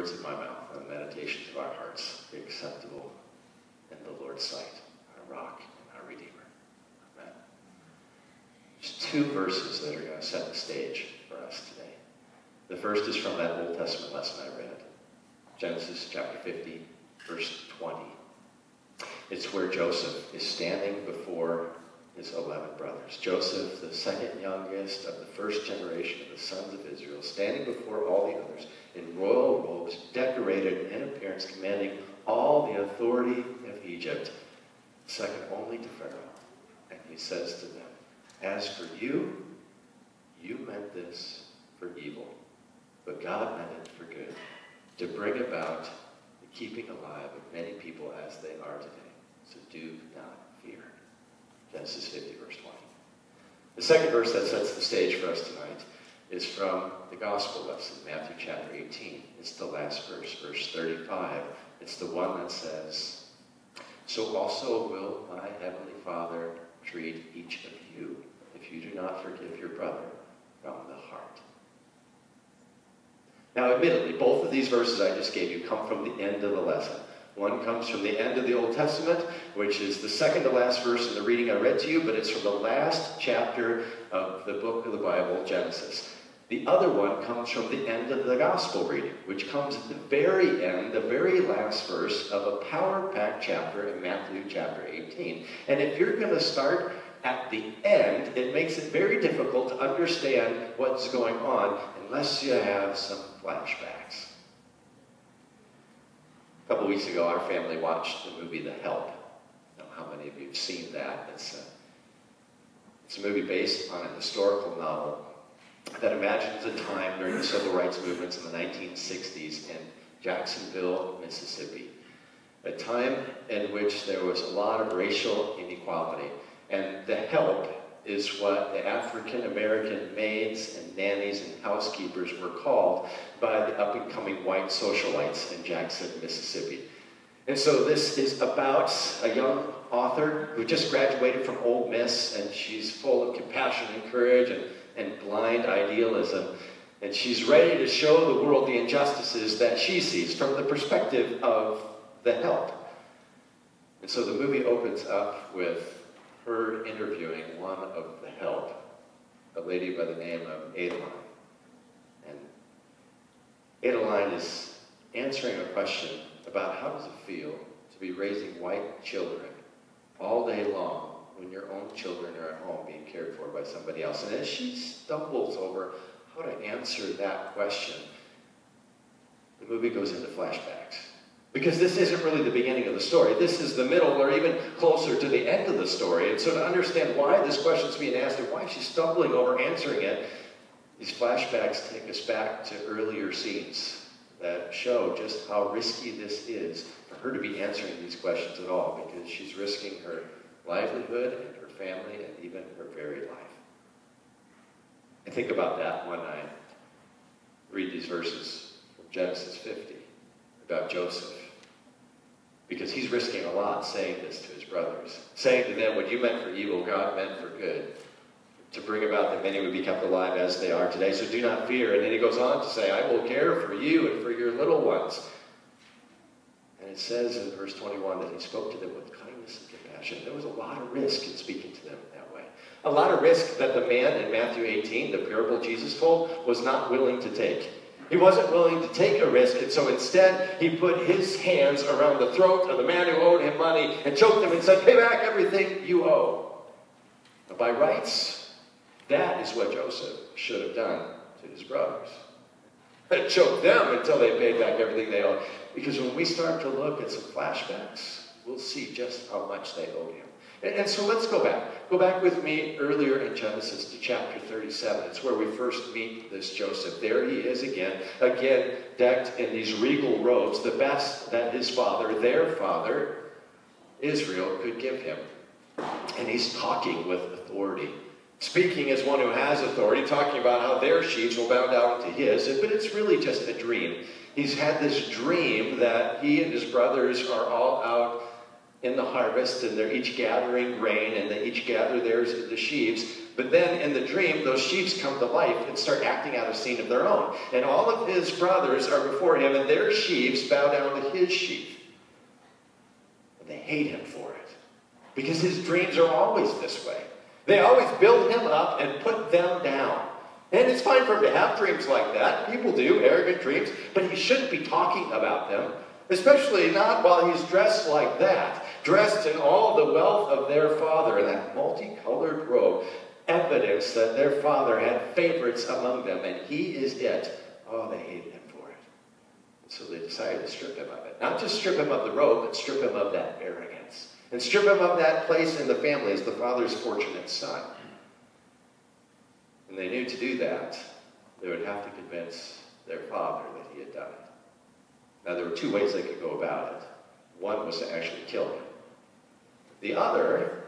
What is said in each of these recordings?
words of my mouth and the meditations of our hearts be acceptable in the Lord's sight, our rock and our Redeemer. Amen. There's two verses that are going to set the stage for us today. The first is from that Old Testament lesson I read, Genesis chapter 50, verse 20. It's where Joseph is standing before his 11 brothers. Joseph, the second youngest of the first generation of the sons of Israel, standing before all the others in royal robes, decorated in appearance, commanding all the authority of Egypt, second only to Pharaoh. And he says to them, as for you, you meant this for evil, but God meant it for good, to bring about the keeping alive of many people as they are today. So do not fear. Genesis 50, verse 20. The second verse that sets the stage for us tonight is from the gospel lesson, Matthew chapter 18. It's the last verse, verse 35. It's the one that says, so also will my heavenly Father treat each of you if you do not forgive your brother from the heart. Now, admittedly, both of these verses I just gave you come from the end of the lesson. One comes from the end of the Old Testament, which is the second to last verse in the reading I read to you, but it's from the last chapter of the book of the Bible, Genesis. The other one comes from the end of the gospel reading, which comes at the very end, the very last verse of a power-packed chapter in Matthew chapter 18. And if you're going to start at the end, it makes it very difficult to understand what's going on unless you have some flashbacks. A couple weeks ago, our family watched the movie The Help. I don't know how many of you have seen that. It's a movie based on a historical novel that imagines a time during the civil rights movements in the 1960s in Jacksonville, Mississippi. A time in which there was a lot of racial inequality. And The Help is what the African-American maids and nannies and housekeepers were called by the up-and-coming white socialites in Jackson, Mississippi. And so this is about a young author who just graduated from Ole Miss, and she's full of compassion and courage and blind idealism. And she's ready to show the world the injustices that she sees from the perspective of The Help. And so the movie opens up with her interviewing one of the Help, a lady by the name of Adeline. And Adeline is answering a question about how does it feel to be raising white children all day long when your own children are at home being cared for by somebody else. And as she stumbles over how to answer that question, the movie goes into flashbacks. Because this isn't really the beginning of the story. This is the middle or even closer to the end of the story. And so to understand why this question's being asked and why she's stumbling over answering it, these flashbacks take us back to earlier scenes that show just how risky this is for her to be answering these questions at all, because she's risking her livelihood and her family and even her very life. I think about that when I read these verses from Genesis 50 about Joseph, because he's risking a lot saying this to his brothers, saying to them, what you meant for evil, God meant for good, to bring about that many would be kept alive as they are today. So do not fear. And then he goes on to say, I will care for you and for your little ones. And it says in verse 21 that he spoke to them with kindness and compassion. There was a lot of risk in speaking to them that way. A lot of risk that the man in Matthew 18, the parable Jesus told, was not willing to take. He wasn't willing to take a risk, and so instead he put his hands around the throat of the man who owed him money and choked him and said, pay back everything you owe. Now, by rights, that is what Joseph should have done to his brothers. Choke them until they paid back everything they owed. Because when we start to look at some flashbacks, we'll see just how much they owed him. And so let's go back. Go back with me earlier in Genesis to chapter 37. It's where we first meet this Joseph. There he is again decked in these regal robes, the best that his father, their father, Israel, could give him. And he's talking with authority. Speaking as one who has authority, talking about how their sheaves will bow down to his. But it's really just a dream. He's had this dream that he and his brothers are all out in the harvest, and they're each gathering grain, and they each gather theirs in the sheaves, But then in the dream, those sheaves come to life and start acting out a scene of their own. And all of his brothers are before him, and their sheaves bow down to his sheaf. And they hate him for it, because his dreams are always this way. They always build him up and put them down. And it's fine for him to have dreams like that. People do, arrogant dreams. But he shouldn't be talking about them, especially not while he's dressed like that, dressed in all the wealth of their father in that multicolored robe, evidence that their father had favorites among them, and he is it. Oh, they hated him for it. And so they decided to strip him of it. Not just strip him of the robe, but strip him of that arrogance. And strip him of that place in the family as the father's fortunate son. And they knew to do that, they would have to convince their father that he had done it. Now, there were two ways they could go about it. One was to actually kill him. The other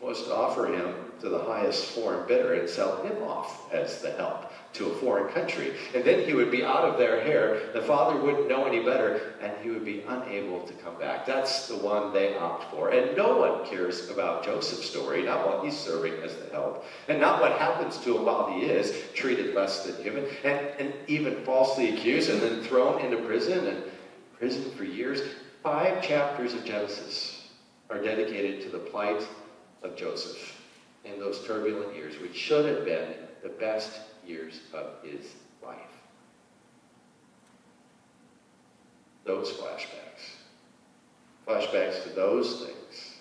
was to offer him to the highest foreign bidder and sell him off as the help to a foreign country. And then he would be out of their hair, the father wouldn't know any better, and he would be unable to come back. That's the one they opt for. And no one cares about Joseph's story, not while he's serving as the help, and not what happens to him while he is treated less than human, and even falsely accused and then thrown into prison, and prison for years. 5 chapters of Genesis are dedicated to the plight of Joseph in those turbulent years, which should have been the best years of his life. Those flashbacks to those things,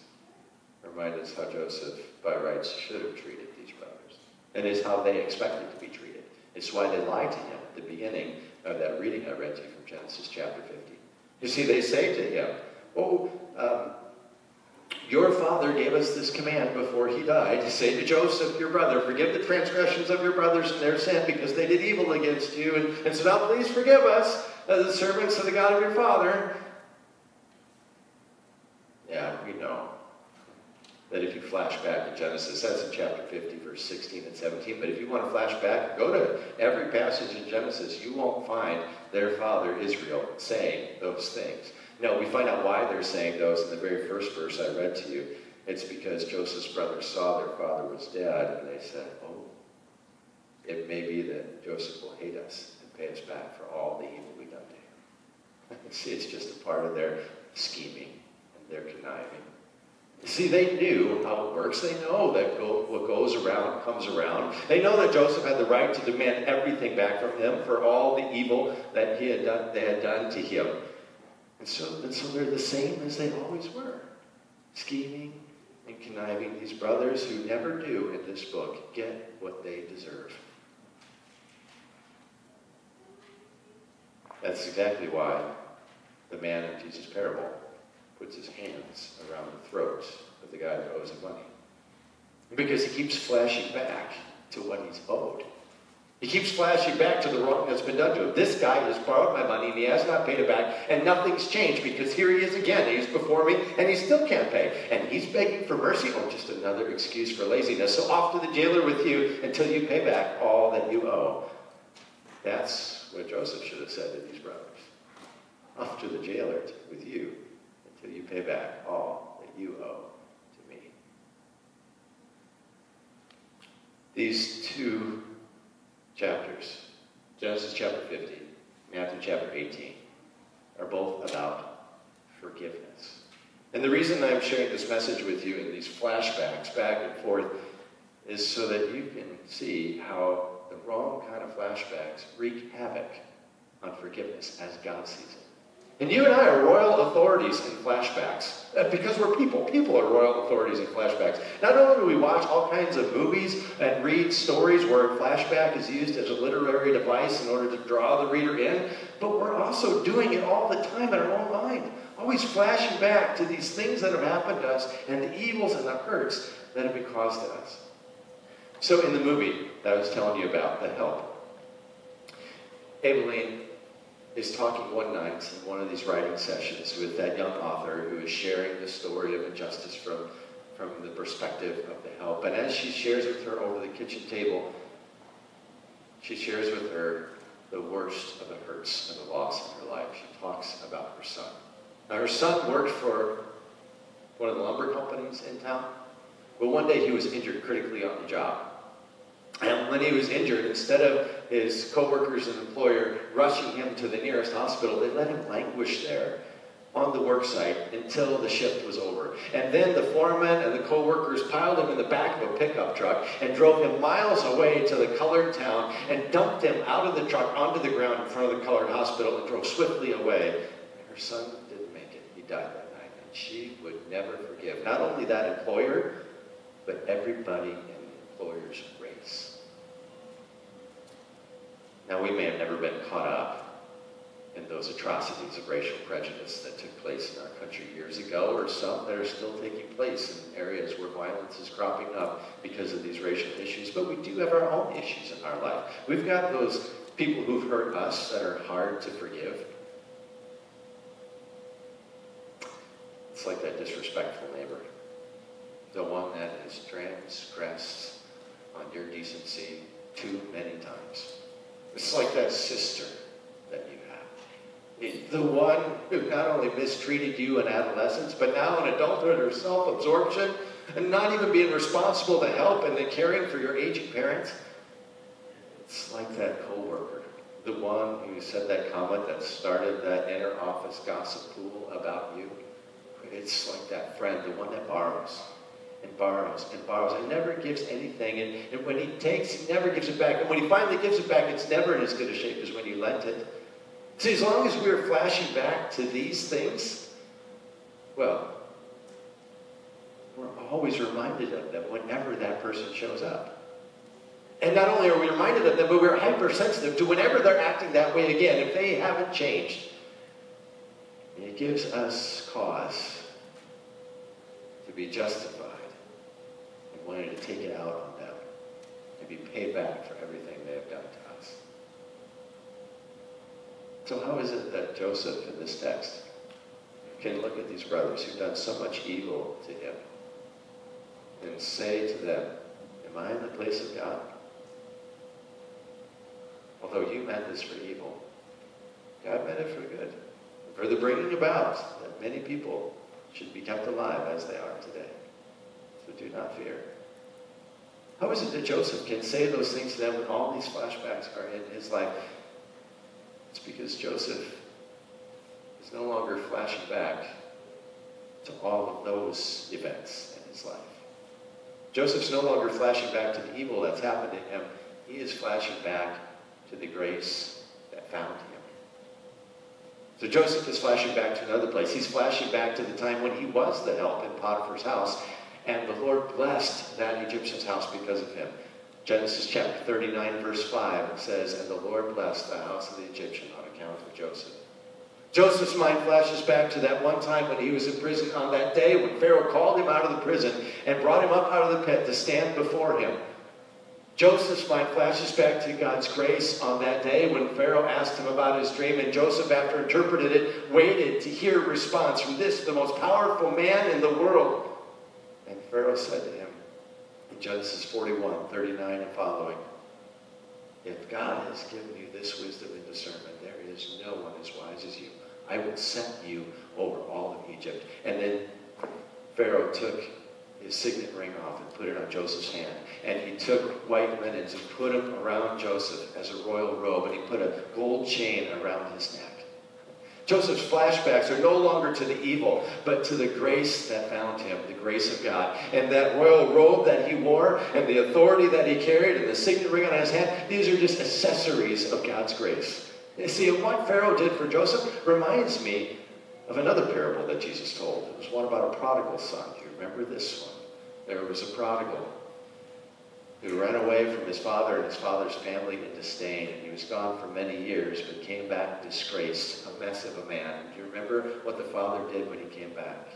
remind us how Joseph, by rights, should have treated these brothers. And is how they expected to be treated. It's why they lied to him at the beginning of that reading I read to you from Genesis chapter 50. You see, they say to him, your father gave us this command before he died to say to Joseph, your brother, forgive the transgressions of your brothers and their sin because they did evil against you. And so now please forgive us as the servants of the God of your father. Yeah, we know that if you flash back to Genesis, that's in chapter 50, verse 16 and 17. But if you want to flash back, go to every passage in Genesis. You won't find their father Israel saying those things. No, we find out why they're saying those in the very first verse I read to you. It's because Joseph's brothers saw their father was dead, and they said, oh, it may be that Joseph will hate us and pay us back for all the evil we've done to him. See, it's just a part of their scheming and their conniving. See, they knew how it works. They know that what goes around comes around. They know that Joseph had the right to demand everything back from him for all the evil that they had done to him. And so they're the same as they always were, scheming and conniving. These brothers who never do in this book get what they deserve. That's exactly why the man in Jesus' parable puts his hands around the throat of the guy that owes him money. Because he keeps flashing back to what he's owed. He keeps flashing back to the wrong that's been done to him. This guy has borrowed my money and he has not paid it back, and nothing's changed because here he is again. He's before me and he still can't pay. And he's begging for mercy. Oh, just another excuse for laziness. So off to the jailer with you until you pay back all that you owe. That's what Joseph should have said to these brothers. Off to the jailer with you until you pay back all that you owe to me. These two chapters, Genesis chapter 50, Matthew chapter 18, are both about forgiveness. And the reason I'm sharing this message with you in these flashbacks back and forth is so that you can see how the wrong kind of flashbacks wreak havoc on forgiveness as God sees it. And you and I are royal authorities in flashbacks. Because we're people. People are royal authorities in flashbacks. Not only do we watch all kinds of movies and read stories where a flashback is used as a literary device in order to draw the reader in, but we're also doing it all the time in our own mind. Always flashing back to these things that have happened to us and the evils and the hurts that have been caused to us. So in the movie that I was telling you about, The Help, Aibileen is talking one night in one of these writing sessions with that young author who is sharing the story of injustice from the perspective of the help. And as she shares with her over the kitchen table, she shares with her the worst of the hurts and the loss in her life. She talks about her son. Now, her son worked for one of the lumber companies in town. But one day he was injured critically on the job. And when he was injured, instead of his co-workers and employer rushing him to the nearest hospital, they let him languish there on the work site until the shift was over. And then the foreman and the co-workers piled him in the back of a pickup truck and drove him miles away to the colored town and dumped him out of the truck onto the ground in front of the colored hospital and drove swiftly away. And her son didn't make it. He died that night. And she would never forgive not only that employer, but everybody in the employer's race. Now, we may have never been caught up in those atrocities of racial prejudice that took place in our country years ago, or some that are still taking place in areas where violence is cropping up because of these racial issues. But we do have our own issues in our life. We've got those people who've hurt us that are hard to forgive. It's like that disrespectful neighbor, the one that has transgressed on your decency too many times. It's like that sister that you have. The one who not only mistreated you in adolescence, but now in adulthood or self-absorption, and not even being responsible to help and then caring for your aging parents. It's like that co-worker, the one who said that comment that started that inner office gossip pool about you. It's like that friend, the one that borrows and borrows and borrows and never gives anything. And when he takes, he never gives it back. And when he finally gives it back, it's never in as good a shape as when you lent it. See, as long as we're flashing back to these things, well, we're always reminded of them whenever that person shows up. And not only are we reminded of them, but we're hypersensitive to whenever they're acting that way again, if they haven't changed. And it gives us cause to be justified and wanting to take it out on them and be paid back for everything they have done to us. So how is it that Joseph in this text can look at these brothers who've done so much evil to him and say to them, am I in the place of God? Although you meant this for evil, God meant it for good, for the bringing about that many people should be kept alive as they are today. So do not fear. How is it that Joseph can say those things to them when all these flashbacks are in his life? It's because Joseph is no longer flashing back to all of those events in his life. Joseph's no longer flashing back to the evil that's happened to him. He is flashing back to the grace that found him. So Joseph is flashing back to another place. He's flashing back to the time when he was the help in Potiphar's house, and the Lord blessed that Egyptian's house because of him. Genesis chapter 39, verse 5, it says, and the Lord blessed the house of the Egyptian on account of Joseph. Joseph's mind flashes back to that one time when he was in prison, on that day when Pharaoh called him out of the prison and brought him up out of the pit to stand before him. Joseph's mind flashes back to God's grace on that day when Pharaoh asked him about his dream, and Joseph, after interpreted it, waited to hear a response from this, the most powerful man in the world. And Pharaoh said to him in Genesis 41, 39 and following, if God has given you this wisdom and discernment, there is no one as wise as you. I will set you over all of Egypt. And then Pharaoh took his signet ring off and put it on Joseph's hand. And he took white linens and put them around Joseph as a royal robe. And he put a gold chain around his neck. Joseph's flashbacks are no longer to the evil, but to the grace that found him, the grace of God. And that royal robe that he wore, and the authority that he carried, and the signet ring on his hand, these are just accessories of God's grace. You see, and what Pharaoh did for Joseph reminds me of another parable that Jesus told. It was one about a prodigal son. Do you remember this one? There was a prodigal who ran away from his father and his father's family in disdain, and he was gone for many years, but came back disgraced, a mess of a man. Do you remember what the father did when he came back?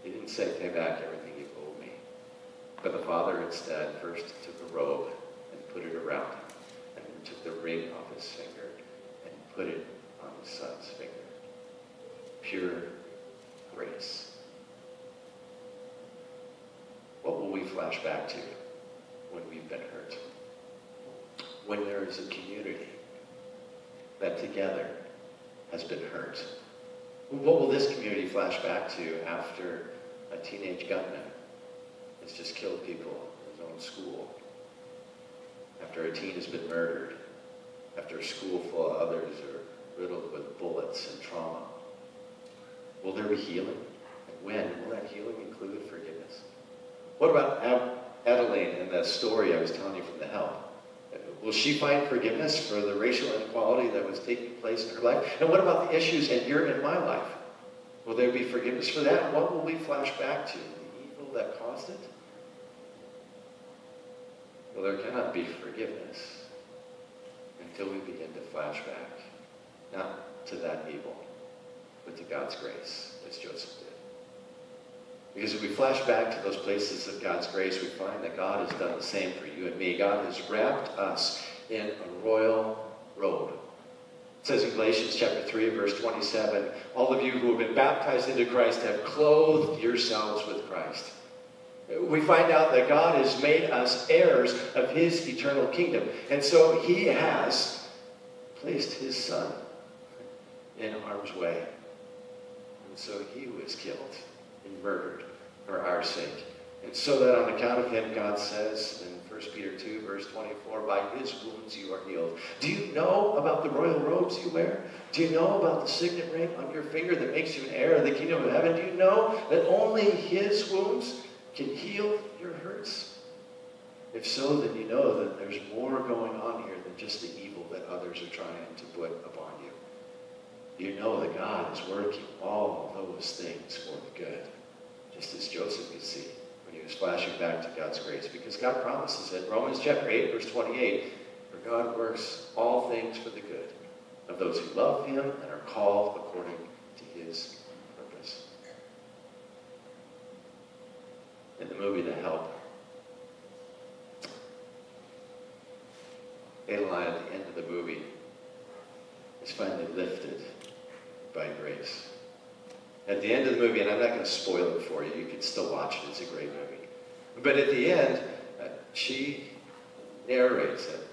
He didn't say, pay back everything you owe me. But the father instead first took a robe and put it around him, and then took the ring off his finger and put it on his son's finger. Pure grace. What will we flash back to when we've been hurt? When there is a community that together has been hurt. What will this community flash back to after a teenage gunman has just killed people in his own school? after a teen has been murdered, after a school full of others are riddled with bullets and trauma? Will there be healing? And when? Will that healing include forgiveness? What about Adeline and that story I was telling you from The Help? Will she find forgiveness for the racial inequality that was taking place in her life? And what about the issues in your and my life? Will there be forgiveness for that? What will we flash back to? The evil that caused it? Well, there cannot be forgiveness until we begin to flash back, not to that evil, but to God's grace, as Joseph did. Because if we flash back to those places of God's grace, we find that God has done the same for you and me. God has wrapped us in a royal robe. It says in Galatians chapter 3, verse 27, all of you who have been baptized into Christ have clothed yourselves with Christ. We find out that God has made us heirs of his eternal kingdom. And so he has placed his Son in harm's way. And so he was killed and murdered for our sake. And so that on account of him, God says in 1 Peter 2, verse 24, by his wounds you are healed. Do you know about the royal robes you wear? Do you know about the signet ring on your finger that makes you an heir of the kingdom of heaven? Do you know that only his wounds can heal your hurts? If so, then you know that there's more going on here than just the evil that others are trying to put upon you. You know that God is working all of those things for the good, just as Joseph could see when he was flashing back to God's grace, because God promises it. Romans chapter 8, verse 28, for God works all things for the good of those who love him and are called according to his purpose. In the movie The Help, Adeline at the end of the movie is finally lifted by grace. At the end of the movie, and I'm not going to spoil it for you, you can still watch it, it's a great movie. But at the end, she narrates it,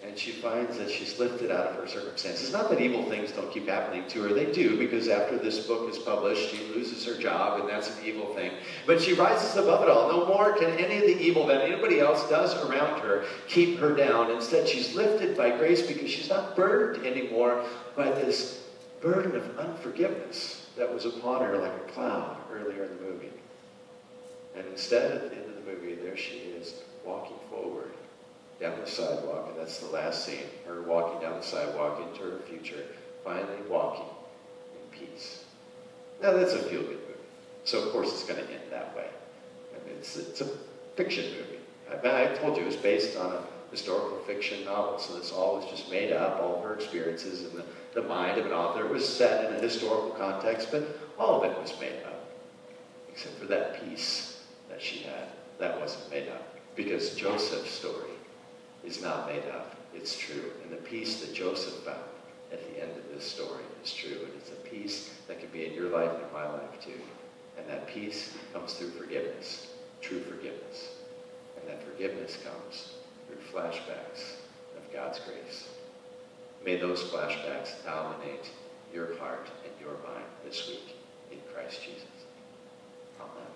and she finds that she's lifted out of her circumstances. Not that evil things don't keep happening to her, they do, because after this book is published, she loses her job, and that's an evil thing. But she rises above it all. No more can any of the evil that anybody else does around her keep her down. Instead, she's lifted by grace because she's not burdened anymore by this burden of unforgiveness that was upon her like a cloud earlier in the movie. And instead, at the end of the movie, there she is walking forward down the sidewalk, and that's the last scene, her walking down the sidewalk into her future, finally walking in peace. Now, that's a feel-good movie, so of course it's going to end that way. I mean, it's a fiction movie. I told you it's based on a historical fiction novel, so this all was just made up, all of her experiences in the mind of an author. It was set in a historical context, but all of it was made up, except for that piece that she had. That wasn't made up, because Joseph's story is not made up. It's true. And the peace that Joseph found at the end of this story is true. And it's a peace that can be in your life and in my life too. And that peace comes through forgiveness, true forgiveness. And that forgiveness comes through flashbacks of God's grace. May those flashbacks dominate your heart and your mind this week in Christ Jesus. Amen.